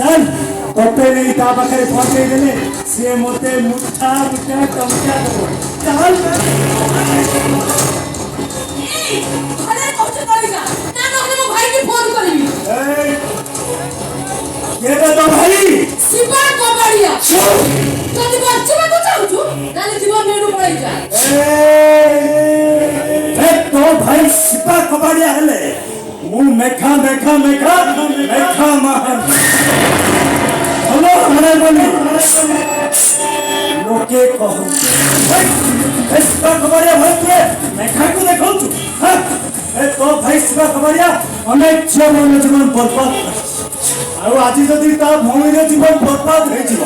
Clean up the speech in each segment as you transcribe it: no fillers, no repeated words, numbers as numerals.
चल तोते नहीं ता पाखे पहुंचे देले से मोते मुठा मुठा टमका दो चल अरे कौन करेगा ना नखले मो भाई की फोन करबी ये तो भाई शिवा कबाड़िया যদি বাচ্চা তো চাউছু তাহলে জীবন নেড়ু পড়াই যায় ए तो भाई शिपा कबाड़िया हेले मु मेखा मेखा मेखा मेखा महान हेलो हमारे बोली लोके कहू ए शिपा कबाड़िया भाई तू मेखा को देखौ छु हां ए तो भाई शिपा कबाड़िया अनेक जीवन बर्बाद आउ आज जदि ता भूमि रे जीवन बर्बाद होई जीव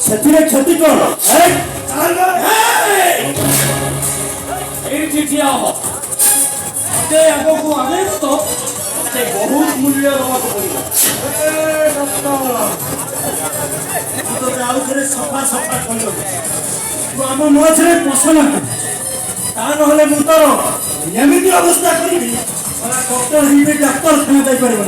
सेतिरे क्षति कोन ए चल ଏଇଠି ଠିଆ ହବ ଏତେ ଆଗକୁ ଆମେ ତ ଏତେ ବହୁତ ମୂଲ୍ୟ ଦେବାକୁ ପଡ଼ିବ तो आउथरे सफा सफा कलो तू आम मझे पसना ता नहले मु तोर एमिति अवस्था करिबी सारा डॉक्टर हिबे डॉक्टर खाना जाई परबो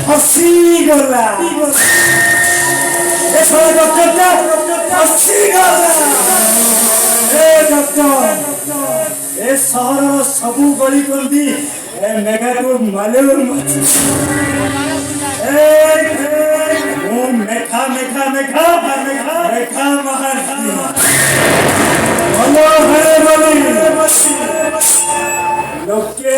हसी गला ए सारा डॉक्टर का हसी गला ए डॉक्टर ए शहर सबु गली गंदी ए मेगा को मालेवर मत ए ओ मेखा मेखा मेखा मेखा मेखा महान हेलो हरे बोली लोके